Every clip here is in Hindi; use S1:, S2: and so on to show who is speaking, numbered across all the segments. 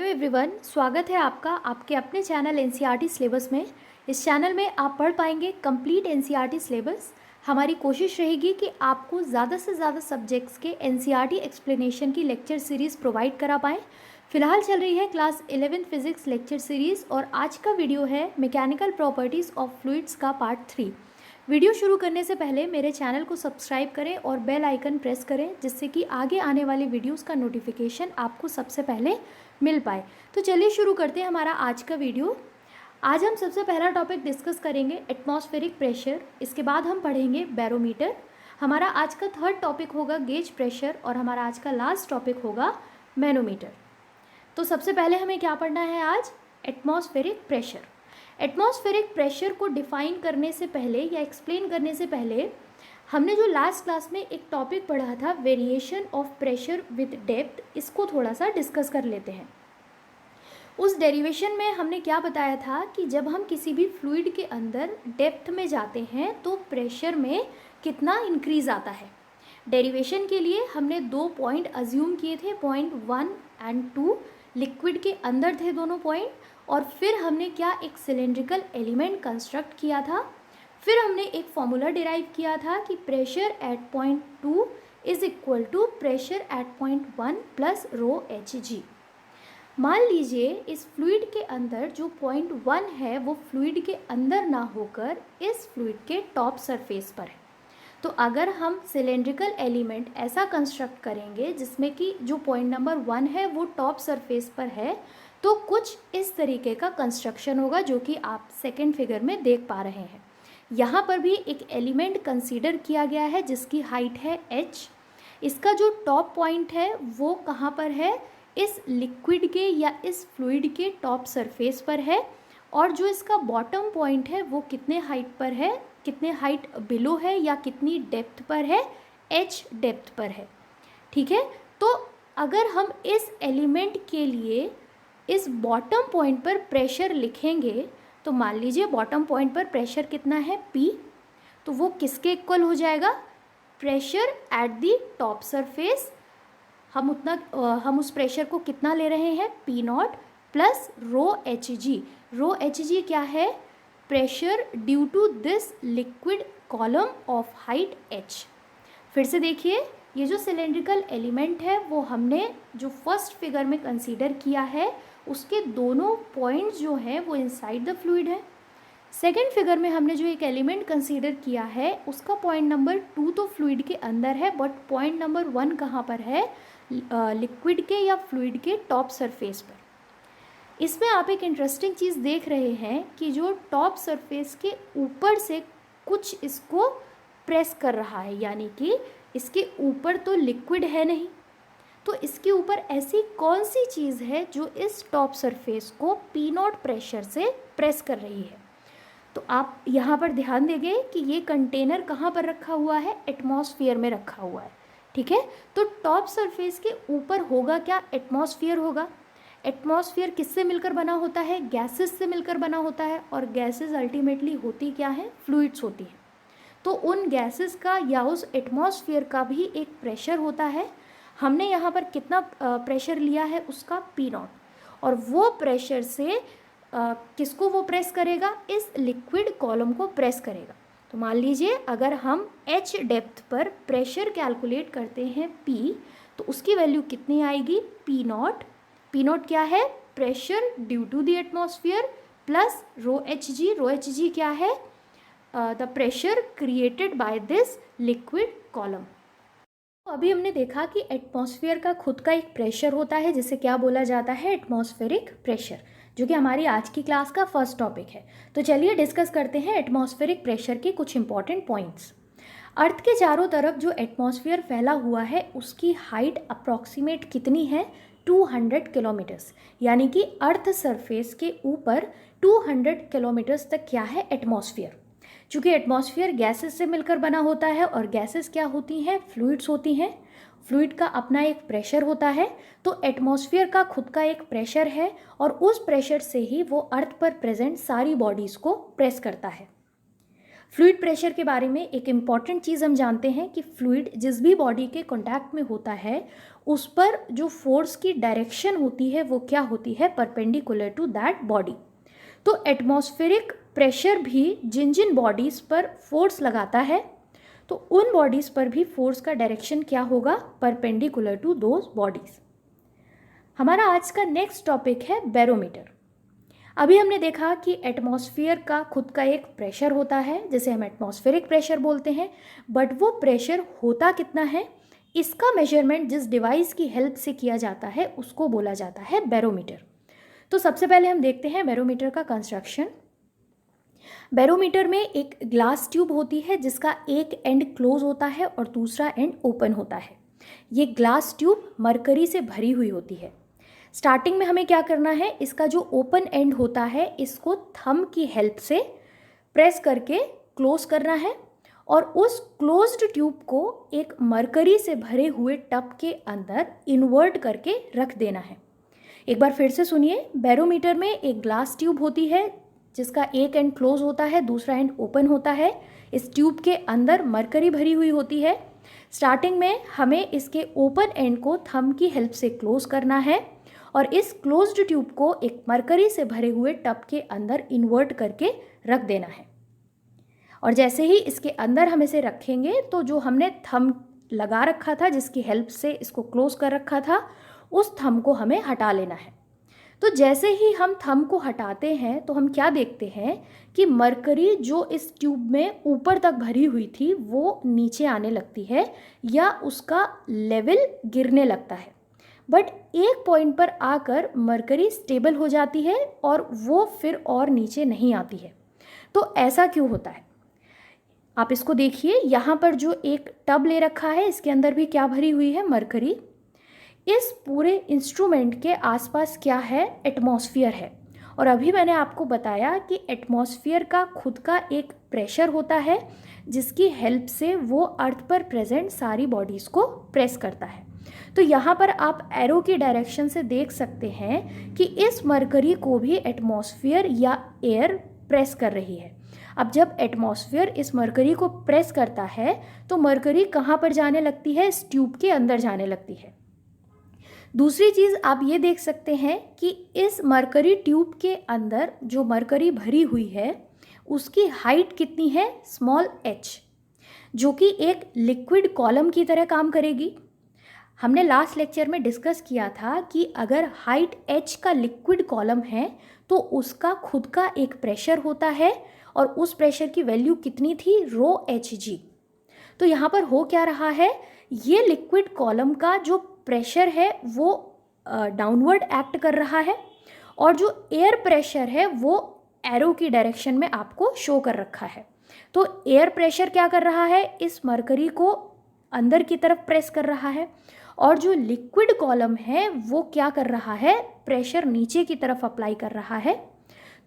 S1: हेलो एवरीवन, स्वागत है आपका आपके अपने चैनल एनसीईआरटी सिलेबस में। इस चैनल में आप पढ़ पाएंगे कंप्लीट एनसीईआरटी सिलेबस। हमारी कोशिश रहेगी कि आपको ज़्यादा से ज़्यादा सब्जेक्ट्स के एनसीईआरटी एक्सप्लेनेशन की लेक्चर सीरीज़ प्रोवाइड करा पाएँ। फिलहाल चल रही है class 11th physics lecture series और आज का वीडियो है मैकेनिकल प्रॉपर्टीज़ ऑफ फ्लूइड्स का पार्ट 3। वीडियो शुरू करने से पहले मेरे चैनल को सब्सक्राइब करें और बेल आइकन प्रेस करें, जिससे कि आगे आने वाले वीडियोस का नोटिफिकेशन आपको सबसे पहले मिल पाए। तो चलिए शुरू करते हैं हमारा आज का वीडियो। आज हम सबसे पहला टॉपिक डिस्कस करेंगे एटमॉस्फेरिक प्रेशर। इसके बाद हम पढ़ेंगे बैरोमीटर। हमारा आज का थर्ड टॉपिक होगा गेज प्रेशर और हमारा आज का लास्ट टॉपिक होगा मैनोमीटर। तो सबसे पहले हमें क्या पढ़ना है आज? Atmospheric pressure. एटमॉस्फेरिक प्रेशर को डिफाइन करने से पहले या एक्सप्लेन करने से पहले हमने जो लास्ट क्लास में एक टॉपिक पढ़ा था variation of pressure with depth, इसको थोड़ा सा डिस्कस कर लेते हैं। उस डेरिवेशन में हमने क्या बताया था कि जब हम किसी भी फ्लूइड के अंदर डेप्थ में जाते हैं तो प्रेशर में कितना इंक्रीज आता है। डेरिवेशन के लिए हमने 2 पॉइंट अज्यूम किए थे, पॉइंट 1 एंड 2 लिक्विड के अंदर थे दोनों पॉइंट, और फिर हमने क्या एक सिलेंड्रिकल एलिमेंट कंस्ट्रक्ट किया था। फिर हमने एक फॉर्मूला डिराइव किया था कि pressure at point 2 is equal to pressure at point 1 plus rho H G. मान लीजिए इस फ्लूइड के अंदर जो पॉइंट 1 है वो फ्लूइड के अंदर ना होकर इस फ्लूइड के टॉप सरफेस पर है। तो अगर हम सिलेंड्रिकल एलिमेंट ऐसा कंस्ट्रक्ट करेंगे जिसमें कि जो पॉइंट नंबर 1 है वो टॉप सरफेस पर है, तो कुछ इस तरीके का कंस्ट्रक्शन होगा जो कि आप सेकेंड फिगर में देख पा रहे हैं। यहाँ पर भी एक एलिमेंट कंसीडर किया गया है जिसकी हाइट है h। इसका जो टॉप पॉइंट है वो कहाँ पर है? इस लिक्विड के या इस फ्लूइड के टॉप सरफेस पर है। और जो इसका बॉटम पॉइंट है वो कितने हाइट पर है, कितने हाइट बिलो है या कितनी डेप्थ पर है? h डेप्थ पर है। ठीक है, तो अगर हम इस एलिमेंट के लिए इस बॉटम पॉइंट पर प्रेशर लिखेंगे तो मान लीजिए बॉटम पॉइंट पर प्रेशर कितना है? P। तो वो किसके इक्वल हो जाएगा? Pressure at the top surface. हम उस प्रेशर को कितना ले रहे हैं? P0 plus rho H G. Rho H G क्या है? Pressure due to this liquid column of height h। फिर से देखिए, ये जो सिलेंड्रिकल एलिमेंट है वो हमने जो फर्स्ट फिगर में कंसीडर किया है उसके दोनों पॉइंट्स जो हैं वो इनसाइड द फ्लूइड है। सेकेंड फिगर में हमने जो एक एलिमेंट कंसीडर किया है उसका पॉइंट नंबर 2 तो फ्लूइड के अंदर है, बट पॉइंट नंबर 1 कहाँ पर है? लिक्विड के या फ्लूइड के टॉप सरफेस पर। इसमें आप एक इंटरेस्टिंग चीज़ देख रहे हैं कि जो टॉप सरफेस के ऊपर से कुछ इसको प्रेस कर रहा है, यानी कि इसके ऊपर तो लिक्विड है नहीं, तो इसके ऊपर ऐसी कौन सी चीज़ है जो इस टॉप सरफेस को P0 प्रेशर से प्रेस कर रही है? तो आप यहाँ पर ध्यान देंगे कि ये कंटेनर कहाँ पर रखा हुआ है? एटमॉस्फेयर में रखा हुआ है। ठीक है, तो टॉप सरफेस के ऊपर होगा क्या? एटमॉस्फेयर होगा। एटमॉस्फेयर किससे मिलकर बना होता है? गैसेस से मिलकर बना होता है, और गैसेस अल्टीमेटली होती क्या है? फ्लूइड्स होती हैं। तो उन गैसेस का या उस एटमॉस्फेयर का भी एक प्रेशर होता है। हमने यहाँ पर कितना प्रेशर लिया है? उसका P0, और वो प्रेशर से किसको वो प्रेस करेगा? इस लिक्विड कॉलम को प्रेस करेगा। तो मान लीजिए अगर हम h डेप्थ पर प्रेशर कैलकुलेट करते हैं P, तो उसकी वैल्यू कितनी आएगी? P0। P0 क्या है? Pressure due to the atmosphere plus rho H G. Rho H G क्या है? The pressure created by this liquid column. तो अभी हमने देखा कि एटमॉस्फेयर का खुद का एक प्रेशर होता है जिसे क्या बोला जाता है? एटमॉस्फेरिक प्रेशर, जो कि हमारी आज की क्लास का फर्स्ट टॉपिक है। तो चलिए डिस्कस करते हैं एटमॉस्फेरिक प्रेशर के कुछ इंपॉर्टेंट पॉइंट्स। अर्थ के चारों तरफ जो एटमॉस्फेयर फैला हुआ है उसकी हाइट अप्रॉक्सीमेट कितनी है? 200 किलोमीटर्स, यानी कि अर्थ सरफेस के ऊपर 200 किलोमीटर्स तक क्या है? एटमॉस्फेयर। चूँकि एटमॉस्फेयर गैसेस से मिलकर बना होता है और गैसेस क्या होती हैं? फ्लूइड्स होती हैं। फ्लूइड का अपना एक प्रेशर होता है, तो एटमॉस्फेयर का खुद का एक प्रेशर है और उस प्रेशर से ही वो अर्थ पर प्रेजेंट सारी बॉडीज़ को प्रेस करता है। फ्लूइड प्रेशर के बारे में एक इम्पॉर्टेंट चीज़ हम जानते हैं कि फ्लूइड जिस भी बॉडी के कॉन्टैक्ट में होता है उस पर जो फोर्स की डायरेक्शन होती है वो क्या होती है, परपेंडिकुलर टू दैट बॉडी। तो एटमॉस्फेरिक प्रेशर भी जिन जिन बॉडीज़ पर फोर्स लगाता है तो उन बॉडीज़ पर भी फोर्स का डायरेक्शन क्या होगा, परपेंडिकुलर टू दोज बॉडीज़। हमारा आज का नेक्स्ट टॉपिक है बैरोमीटर। अभी हमने देखा कि एटमॉस्फेयर का खुद का एक प्रेशर होता है जिसे हम एटमॉस्फेरिक प्रेशर बोलते हैं, बट वो प्रेशर होता कितना है इसका मेजरमेंट जिस डिवाइस की हेल्प से किया जाता है उसको बोला जाता है बैरोमीटर। तो सबसे पहले हम देखते हैं बैरोमीटर का कंस्ट्रक्शन। बैरोमीटर में एक ग्लास ट्यूब होती है जिसका एक एंड क्लोज होता है और दूसरा एंड ओपन होता है। ये ग्लास ट्यूब मरकरी से भरी हुई होती है। स्टार्टिंग में हमें क्या करना है, इसका जो ओपन एंड होता है इसको थंब की हेल्प से प्रेस करके क्लोज करना है और उस क्लोज्ड ट्यूब को एक मरकरी से भरे हुए टब के अंदर इन्वर्ट करके रख देना है। एक बार फिर से सुनिए, बैरोमीटर में एक ग्लास ट्यूब होती है जिसका एक एंड क्लोज होता है, दूसरा एंड ओपन होता है। इस ट्यूब के अंदर मरकरी भरी हुई होती है। स्टार्टिंग में हमें इसके ओपन एंड को थंब की हेल्प से क्लोज करना है और इस क्लोज्ड ट्यूब को एक मरकरी से भरे हुए टब के अंदर इन्वर्ट करके रख देना है। और जैसे ही इसके अंदर हम इसे रखेंगे तो जो हमने थंब लगा रखा था जिसकी हेल्प से इसको क्लोज कर रखा था उस थंब को हमें हटा लेना है। तो जैसे ही हम थंब को हटाते हैं तो हम क्या देखते हैं कि मरकरी जो इस ट्यूब में ऊपर तक भरी हुई थी वो नीचे आने लगती है या उसका लेवल गिरने लगता है। बट एक पॉइंट पर आकर मरकरी स्टेबल हो जाती है और वो फिर और नीचे नहीं आती है। तो ऐसा क्यों होता है आप इसको देखिए, यहाँ पर जो एक टब ले रखा है इसके अंदर भी क्या भरी हुई है, मरकरी। इस पूरे इंस्ट्रूमेंट के आसपास क्या है, एटमॉस्फेयर है। और अभी मैंने आपको बताया कि एटमॉस्फेयर का खुद का एक प्रेशर होता है जिसकी हेल्प से वो अर्थ पर प्रेजेंट सारी बॉडीज़ को प्रेस करता है। तो यहाँ पर आप एरो की डायरेक्शन से देख सकते हैं कि इस मरकरी को भी एटमॉस्फेयर या एयर प्रेस कर रही है। अब जब एटमॉस्फेयर इस मरकरी को प्रेस करता है तो मरकरी कहाँ पर जाने लगती है, इस ट्यूब के अंदर जाने लगती है। दूसरी चीज़ आप ये देख सकते हैं कि इस मरकरी ट्यूब के अंदर जो मरकरी भरी हुई है उसकी हाइट कितनी है, स्मॉल h, जो कि एक लिक्विड कॉलम की तरह काम करेगी। हमने लास्ट लेक्चर में डिस्कस किया था कि अगर हाइट h का लिक्विड कॉलम है तो उसका खुद का एक प्रेशर होता है और उस प्रेशर की वैल्यू कितनी थी, ρHg। तो यहाँ पर हो क्या रहा है, ये लिक्विड कॉलम का जो प्रेशर है वो डाउनवर्ड एक्ट कर रहा है और जो एयर प्रेशर है वो एरो की डायरेक्शन में आपको शो कर रखा है। तो एयर प्रेशर क्या कर रहा है, इस मरकरी को अंदर की तरफ प्रेस कर रहा है और जो लिक्विड कॉलम है वो क्या कर रहा है, प्रेशर नीचे की तरफ अप्लाई कर रहा है।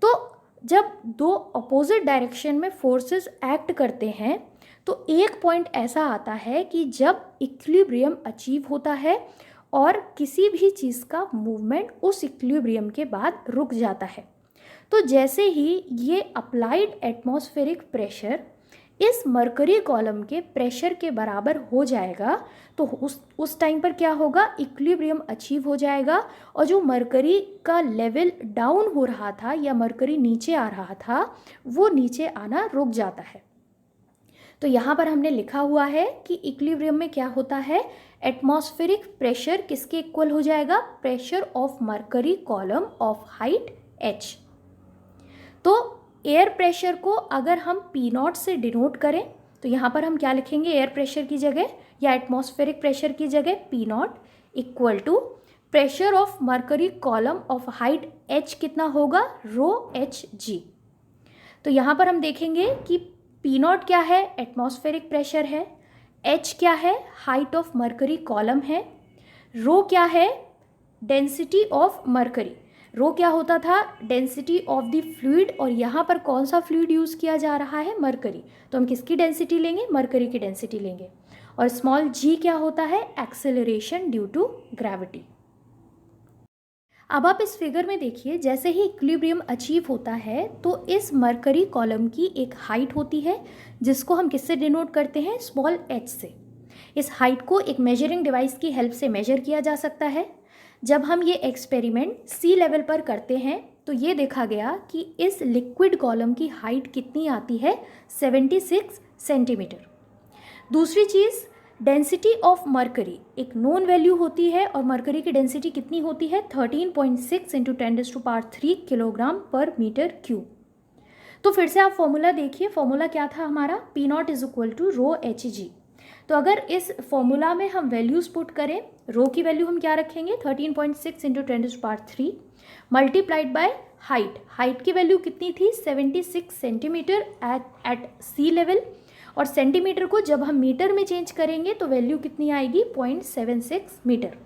S1: तो जब दो अपोजिट डायरेक्शन में फोर्सेस एक्ट करते हैं तो एक पॉइंट ऐसा आता है कि जब इक्विलिब्रियम अचीव होता है और किसी भी चीज़ का मूवमेंट उस इक्विलिब्रियम के बाद रुक जाता है। तो जैसे ही ये अप्लाइड एटमॉस्फेरिक प्रेशर इस मरकरी कॉलम के प्रेशर के बराबर हो जाएगा तो उस टाइम पर क्या होगा, इक्विलिब्रियम अचीव हो जाएगा और जो मरकरी का लेवल डाउन हो रहा था या मरकरी नीचे आ रहा था वो नीचे आना रुक जाता है। तो यहाँ पर हमने लिखा हुआ है कि इक्विलिब्रियम में क्या होता है, एटमॉस्फेरिक प्रेशर किसके इक्वल हो जाएगा, pressure of mercury column of height h। तो एयर प्रेशर को अगर हम P0 से डिनोट करें तो यहाँ पर हम क्या लिखेंगे, एयर प्रेशर की जगह या एटमॉस्फेरिक प्रेशर की जगह P0 equal to pressure of mercury column of height h कितना होगा, ρHg। तो यहाँ पर हम देखेंगे कि P0 क्या है, एटमॉस्फेरिक प्रेशर है, h क्या है, हाइट ऑफ मरकरी कॉलम है, रो क्या है, डेंसिटी ऑफ मरकरी। रो क्या होता था, डेंसिटी ऑफ द फ्लूइड, और यहाँ पर कौन सा फ्लूइड यूज़ किया जा रहा है, मरकरी। तो हम किसकी डेंसिटी लेंगे, मरकरी की डेंसिटी लेंगे। और स्मॉल g क्या होता है, एक्सेलरेशन ड्यू टू ग्रेविटी। अब आप इस फिगर में देखिए, जैसे ही इक्विलिब्रियम अचीव होता है तो इस मरकरी कॉलम की एक हाइट होती है जिसको हम किससे डिनोट करते हैं, स्मॉल h से। इस हाइट को एक मेजरिंग डिवाइस की हेल्प से मेजर किया जा सकता है। जब हम ये एक्सपेरिमेंट सी लेवल पर करते हैं तो ये देखा गया कि इस लिक्विड कॉलम की हाइट कितनी आती है, 76 सेंटीमीटर। दूसरी चीज़, डेंसिटी ऑफ मरकरी एक नोन वैल्यू होती है और मरकरी की डेंसिटी कितनी होती है, 13.6 इंटू 10⁻³ किलोग्राम पर मीटर क्यूब। तो फिर से आप फॉर्मूला देखिए, फॉर्मूला क्या था हमारा, P0 is equal to ρHg। तो अगर इस फॉर्मूला में हम वैल्यूज़ पुट करें, रो की वैल्यू हम क्या रखेंगे, 13.6 इंटू 10⁻³ मल्टीप्लाइड बाय हाइट की वैल्यू कितनी थी, 76 सेंटीमीटर एट सी लेवल, और सेंटीमीटर को जब हम मीटर में चेंज करेंगे तो वैल्यू कितनी आएगी, 0.76 मीटर।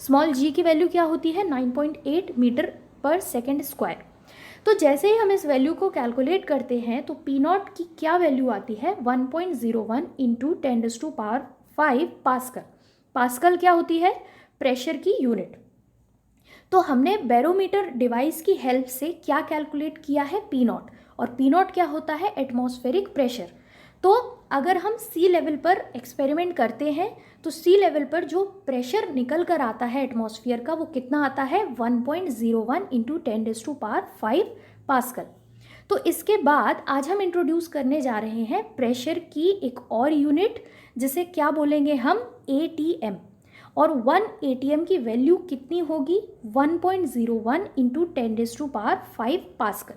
S1: स्मॉल g की वैल्यू क्या होती है, 9.8 मीटर पर सेकेंड स्क्वायर। तो जैसे ही हम इस वैल्यू को कैलकुलेट करते हैं तो P0 की क्या वैल्यू आती है, 1.01 इंटू 10⁵ पास्कल। पास्कल क्या होती है, प्रेशर की यूनिट। तो हमने बैरोमीटर डिवाइस की हेल्प से क्या कैलकुलेट किया है, P0, और P0 क्या होता है, एटमॉस्फेरिक प्रेशर। तो अगर हम सी लेवल पर एक्सपेरिमेंट करते हैं तो सी लेवल पर जो प्रेशर निकल कर आता है एटमॉस्फेयर का वो कितना आता है, 1.01 इंटू 10⁵ पास्कल। तो इसके बाद आज हम इंट्रोड्यूस करने जा रहे हैं प्रेशर की एक और यूनिट जिसे क्या बोलेंगे हम, ATM। और 1 ATM की वैल्यू कितनी होगी, 1.01 इंटू 10⁵ पास्कल।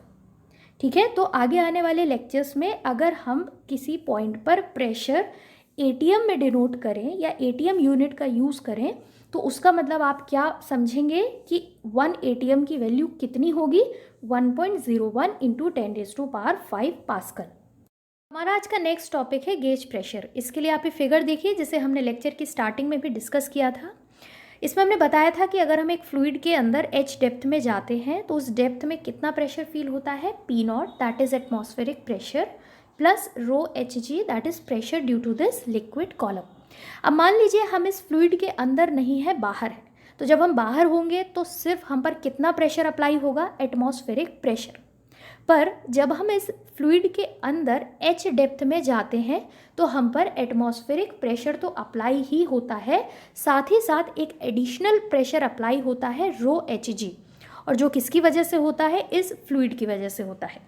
S1: ठीक है, तो आगे आने वाले लेक्चर्स में अगर हम किसी पॉइंट पर प्रेशर ATM में डिनोट करें या ATM यूनिट का यूज़ करें तो उसका मतलब आप क्या समझेंगे कि 1 ATM की वैल्यू कितनी होगी, 1.01 इंटू 10⁵ पास्कल। हमारा आज का नेक्स्ट टॉपिक है गेज प्रेशर। इसके लिए आप ये फिगर देखिए जिसे हमने लेक्चर की स्टार्टिंग में भी डिस्कस किया था। इसमें हमने बताया था कि अगर हम एक फ्लूइड के अंदर h डेप्थ में जाते हैं तो उस डेप्थ में कितना प्रेशर फील होता है, P0 that is atmospheric pressure plus ρHg that is pressure due to this liquid column. अब मान लीजिए हम इस फ्लूइड के अंदर नहीं है, बाहर है, तो जब हम बाहर होंगे तो सिर्फ हम पर कितना प्रेशर अप्लाई होगा, एटमॉस्फेरिक प्रेशर। पर जब हम इस फ्लूइड के अंदर h डेप्थ में जाते हैं तो हम पर एटमॉस्फेरिक प्रेशर तो अप्लाई ही होता है, साथ ही साथ एक एडिशनल प्रेशर अप्लाई होता है ρHg, और जो किसकी वजह से होता है, इस फ्लूइड की वजह से होता है।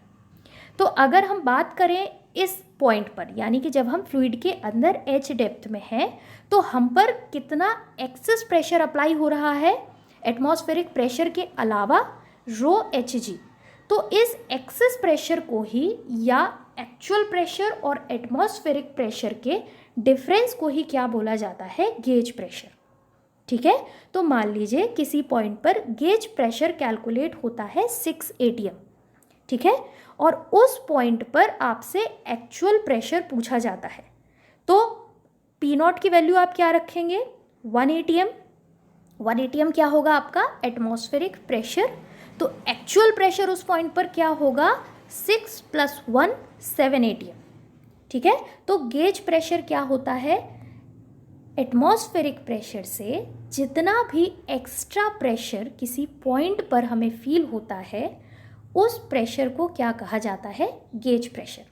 S1: तो अगर हम बात करें इस पॉइंट पर, यानी कि जब हम फ्लूइड के अंदर h डेप्थ में हैं तो हम पर कितना एक्सेस प्रेशर अप्लाई हो रहा है, एटमॉस्फेरिक प्रेशर के अलावा ρHg। तो इस एक्सेस प्रेशर को ही या एक्चुअल प्रेशर और एटमॉस्फेरिक प्रेशर के डिफरेंस को ही क्या बोला जाता है, गेज प्रेशर। ठीक है, तो मान लीजिए किसी पॉइंट पर गेज प्रेशर कैलकुलेट होता है 6 ATM। ठीक है, और उस पॉइंट पर आपसे एक्चुअल प्रेशर पूछा जाता है तो P0 की वैल्यू आप क्या रखेंगे, 1 ATM। 1 ATM क्या होगा आपका, एटमॉस्फेरिक प्रेशर। तो एक्चुअल प्रेशर उस पॉइंट पर क्या होगा, 6 + 1 7 ATM। ठीक है, तो गेज प्रेशर क्या होता है, एटमॉस्फेरिक प्रेशर से जितना भी एक्स्ट्रा प्रेशर किसी पॉइंट पर हमें फील होता है उस प्रेशर को क्या कहा जाता है, गेज प्रेशर।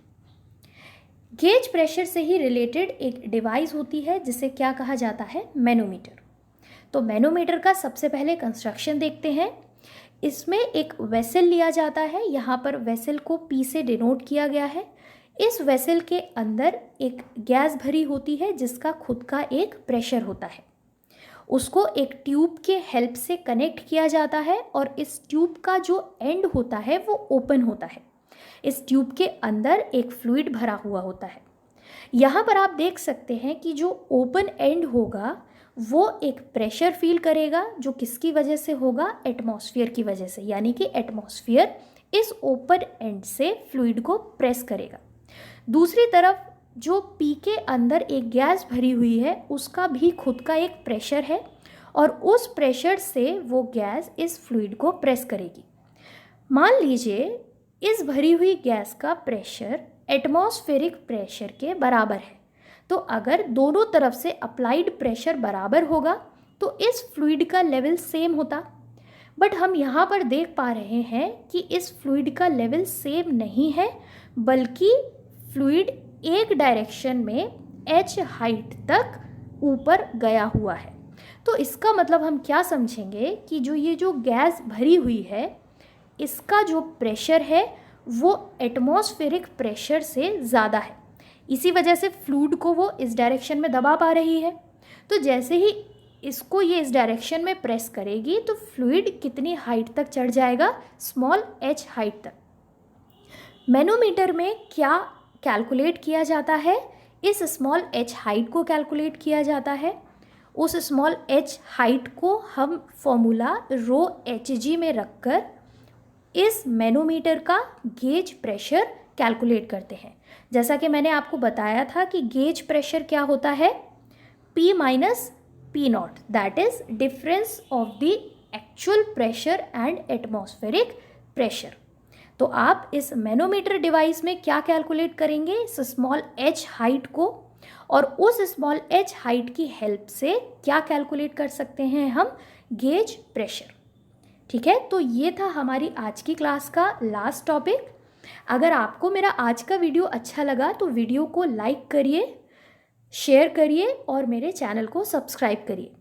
S1: गेज प्रेशर से ही रिलेटेड एक डिवाइस होती है जिसे क्या कहा जाता है, मैनोमीटर। तो मैनोमीटर का सबसे पहले कंस्ट्रक्शन देखते हैं। इसमें एक वेसल लिया जाता है, यहाँ पर वेसल को P से डिनोट किया गया है। इस वेसल के अंदर एक गैस भरी होती है जिसका खुद का एक प्रेशर होता है। उसको एक ट्यूब के हेल्प से कनेक्ट किया जाता है और इस ट्यूब का जो एंड होता है वो ओपन होता है। इस ट्यूब के अंदर एक फ्लूइड भरा हुआ होता है। यहाँ पर आप देख सकते हैं कि जो ओपन एंड होगा वो एक प्रेशर फील करेगा जो किसकी वजह से होगा, एटमॉस्फेयर की वजह से, यानी कि एटमॉस्फेयर इस ओपन एंड से फ्लूइड को प्रेस करेगा। दूसरी तरफ जो पी के अंदर एक गैस भरी हुई है उसका भी खुद का एक प्रेशर है और उस प्रेशर से वो गैस इस फ्लूइड को प्रेस करेगी। मान लीजिए इस भरी हुई गैस का प्रेशर एटमॉस्फेरिक प्रेशर के बराबर है, तो अगर दोनों तरफ से अप्लाइड प्रेशर बराबर होगा तो इस फ्लूइड का लेवल सेम होता। बट हम यहाँ पर देख पा रहे हैं कि इस फ्लूइड का लेवल सेम नहीं है, बल्कि फ्लूइड एक डायरेक्शन में h हाइट तक ऊपर गया हुआ है। तो इसका मतलब हम क्या समझेंगे कि ये जो गैस भरी हुई है, इसका जो प्रेशर है वो एटमॉस्फेरिक प्रेशर से ज़्यादा है। इसी वजह से फ्लूइड को वो इस डायरेक्शन में दबा पा रही है। तो जैसे ही इसको ये इस डायरेक्शन में प्रेस करेगी तो फ्लूइड कितनी हाइट तक चढ़ जाएगा, स्मॉल h हाइट तक। मैनोमीटर में क्या कैलकुलेट किया जाता है, इस स्मॉल h हाइट को कैलकुलेट किया जाता है। उस स्मॉल h हाइट को हम फॉर्मूला ρHg में रखकर इस मैनोमीटर का गेज प्रेशर कैलकुलेट करते हैं। जैसा कि मैंने आपको बताया था कि गेज प्रेशर क्या होता है, P minus P not, that is difference of the actual pressure and atmospheric pressure. तो आप इस मैनोमीटर डिवाइस में क्या कैलकुलेट करेंगे, इस स्मॉल h हाइट को, और उस स्मॉल h हाइट की हेल्प से क्या कैलकुलेट कर सकते हैं हम, गेज प्रेशर। ठीक है, तो ये था हमारी आज की क्लास का लास्ट टॉपिक। अगर आपको मेरा आज का वीडियो अच्छा लगा तो वीडियो को लाइक करिए, शेयर करिए और मेरे चैनल को सब्सक्राइब करिए।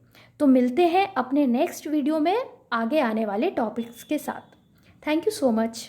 S1: तो मिलते हैं अपने नेक्स्ट वीडियो में आगे आने वाले टॉपिक्स के साथ। Thank you so much.